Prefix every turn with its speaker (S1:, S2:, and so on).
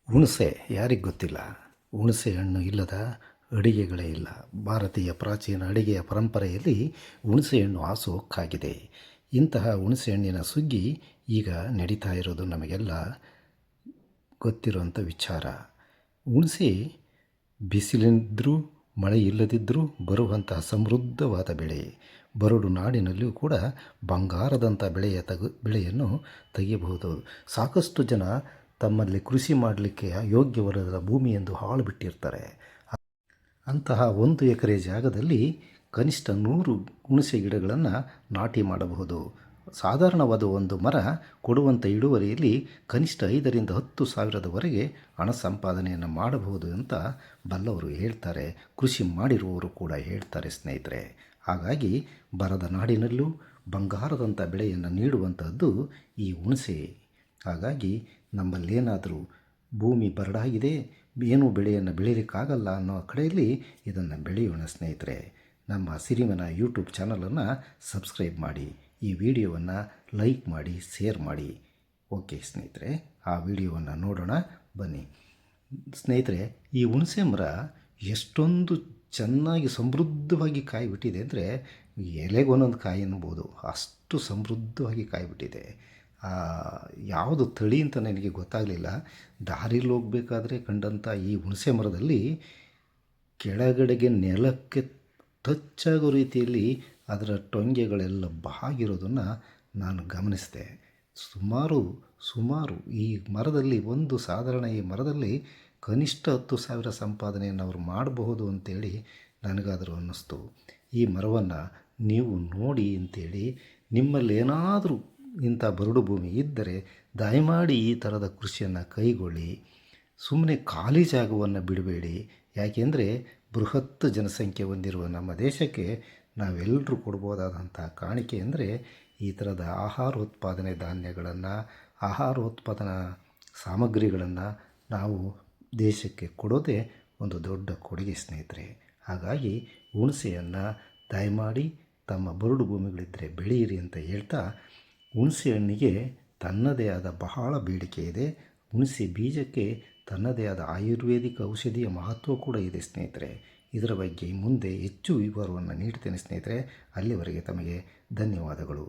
S1: ಹುಣಸೆ ಯಾರಿಗೆ ಗೊತ್ತಿಲ್ಲ. ಹುಣಸೆ ಹಣ್ಣು ಇಲ್ಲದ ಅಡಿಗೆಗಳೇ ಇಲ್ಲ. ಭಾರತೀಯ ಪ್ರಾಚೀನ ಅಡಿಗೆಯ ಪರಂಪರೆಯಲ್ಲಿ ಹುಣಸೆಹಣ್ಣು ಹಾಸುಹೊಕ್ಕಾಗಿದೆ. ಇಂತಹ ಹುಣಸೆಹಣ್ಣಿನ ಸುಗ್ಗಿ ಈಗ ನಡೀತಾ ಇರೋದು ನಮಗೆಲ್ಲ ಗೊತ್ತಿರುವಂಥ ವಿಚಾರ. ಹುಣಸೆ ಬಿಸಿಲಿದ್ದರೂ ಮಳೆ ಇಲ್ಲದಿದ್ದರೂ ಬರುವಂತಹ ಸಮೃದ್ಧವಾದ ಬೆಳೆ. ಬರಡು ನಾಡಿನಲ್ಲಿಯೂ ಕೂಡ ಬಂಗಾರದಂಥ ಬೆಳೆಯನ್ನು ತೆಗೆಯಬಹುದು. ಸಾಕಷ್ಟು ಜನ ತಮ್ಮಲ್ಲಿ ಕೃಷಿ ಮಾಡಲಿಕ್ಕೆ ಯೋಗ್ಯವಲ್ಲದ ಭೂಮಿ ಎಂದು ಹಾಳು ಬಿಟ್ಟಿರ್ತಾರೆ. ಅಂತಹ 1 ಎಕರೆ ಜಾಗದಲ್ಲಿ ಕನಿಷ್ಠ 100 ಹುಣಸೆ ಗಿಡಗಳನ್ನು ನಾಟಿ ಮಾಡಬಹುದು. ಸಾಧಾರಣವಾದ ಒಂದು ಮರ ಕೊಡುವಂಥ ಇಳುವರಿಯಲ್ಲಿ ಕನಿಷ್ಠ 5ರಿಂದ 10 ಸಾವಿರದವರೆಗೆ ಹಣ ಸಂಪಾದನೆಯನ್ನು ಮಾಡಬಹುದು ಅಂತ ಬಲ್ಲವರು ಹೇಳ್ತಾರೆ. ಕೃಷಿ ಮಾಡಿರುವವರು ಕೂಡ ಹೇಳ್ತಾರೆ ಸ್ನೇಹಿತರೆ. ಹಾಗಾಗಿ ಬರದ ನಾಡಿನಲ್ಲೂ ಬಂಗಾರದಂಥ ಬೆಳೆಯನ್ನು ನೀಡುವಂಥದ್ದು ಈ ಹುಣಸೆ. ಹಾಗಾಗಿ ನಮ್ಮಲ್ಲೇನಾದರೂ ಭೂಮಿ ಬರಡಾಗಿದೆ, ಏನೂ ಬೆಳೆಯನ್ನು ಬೆಳೀಲಿಕ್ಕಾಗಲ್ಲ ಅನ್ನೋ ಕಡೆಯಲ್ಲಿ ಇದನ್ನು ಬೆಳೆಯೋಣ ಸ್ನೇಹಿತರೆ. ನಮ್ಮ ಸಿರಿಮನ ಯೂಟ್ಯೂಬ್ ಚಾನಲನ್ನು ಸಬ್ಸ್ಕ್ರೈಬ್ ಮಾಡಿ, ಈ ವಿಡಿಯೋವನ್ನು ಲೈಕ್ ಮಾಡಿ, ಶೇರ್ ಮಾಡಿ. ಓಕೆ ಸ್ನೇಹಿತರೆ, ಆ ವಿಡಿಯೋವನ್ನು ನೋಡೋಣ ಬನ್ನಿ. ಸ್ನೇಹಿತರೆ, ಈ ಹುಣಸೆ ಮರ ಎಷ್ಟೊಂದು ಚೆನ್ನಾಗಿ ಸಮೃದ್ಧವಾಗಿ ಕಾಯಿ ಬಿಟ್ಟಿದೆ ಅಂದರೆ ಎಲೆಗೊಂದೊಂದು ಕಾಯಿ ಎನ್ಬೋದು, ಅಷ್ಟು ಸಮೃದ್ಧವಾಗಿ ಕಾಯಿ ಬಿಟ್ಟಿದೆ. ಯಾವುದು ತಳಿ ಅಂತ ನನಗೆ ಗೊತ್ತಾಗಲಿಲ್ಲ. ದಾರಿಲಿ ಹೋಗಬೇಕಾದ್ರೆ ಕಂಡಂಥ ಈ ಹುಣಸೆ ಮರದಲ್ಲಿ ಕೆಳಗಡೆಗೆ ನೆಲಕ್ಕೆ ಟಚ್ ಆಗೋ ರೀತಿಯಲ್ಲಿ ಅದರ ಟೊಂಗೆಗಳೆಲ್ಲ ಬಾಗಿರೋದನ್ನು ನಾನು ಗಮನಿಸಿದೆ. ಸುಮಾರು ಈ ಮರದಲ್ಲಿ ಸಾಧಾರಣ ಈ ಮರದಲ್ಲಿ ಕನಿಷ್ಠ 10,000 ಸಂಪಾದನೆಯನ್ನು ಅವರು ಮಾಡಬಹುದು ಅಂತೇಳಿ ನನಗಾದರೂ ಅನ್ನಿಸ್ತು. ಈ ಮರವನ್ನು ನೀವು ನೋಡಿ ಅಂತೇಳಿ ನಿಮ್ಮಲ್ಲಿ ಏನಾದರೂ ಇಂಥ ಬರಡು ಭೂಮಿ ಇದ್ದರೆ ದಯಮಾಡಿ ಈ ಥರದ ಕೃಷಿಯನ್ನು ಕೈಗೊಳ್ಳಿ. ಸುಮ್ಮನೆ ಖಾಲಿ ಜಾಗವನ್ನು ಬಿಡಬೇಡಿ. ಯಾಕೆಂದರೆ ಬೃಹತ್ ಜನಸಂಖ್ಯೆ ಹೊಂದಿರುವ ನಮ್ಮ ದೇಶಕ್ಕೆ ನಾವೆಲ್ಲರೂ ಕೊಡ್ಬೋದಾದಂಥ ಕಾಣಿಕೆ ಅಂದರೆ ಈ ಥರದ ಆಹಾರೋತ್ಪಾದನೆ ಧಾನ್ಯಗಳನ್ನು, ಆಹಾರೋತ್ಪಾದನಾ ಸಾಮಗ್ರಿಗಳನ್ನು ನಾವು ದೇಶಕ್ಕೆ ಕೊಡೋದೇ ಒಂದು ದೊಡ್ಡ ಕೊಡುಗೆ ಸ್ನೇಹಿತರೆ. ಹಾಗಾಗಿ ಹುಣಸೆಯನ್ನು ದಯಮಾಡಿ ತಮ್ಮ ಬರಡು ಭೂಮಿಗಳಿದ್ದರೆ ಬೆಳೆಯಿರಿ ಅಂತ ಹೇಳ್ತಾ, ಹುಣಸೆ ಹಣ್ಣಿಗೆ ತನ್ನದೇ ಆದ ಬಹಳ ಬೇಡಿಕೆ ಇದೆ. ಹುಣಸೆ ಬೀಜಕ್ಕೆ ತನ್ನದೇ ಆದ ಆಯುರ್ವೇದಿಕ್ ಔಷಧಿಯ ಮಹತ್ವ ಕೂಡ ಇದೆ ಸ್ನೇಹಿತರೆ. ಇದರ ಬಗ್ಗೆ ಮುಂದೆ ಹೆಚ್ಚು ವಿವರವನ್ನು ನೀಡ್ತೇನೆ ಸ್ನೇಹಿತರೆ. ಅಲ್ಲಿವರೆಗೆ ತಮಗೆ ಧನ್ಯವಾದಗಳು.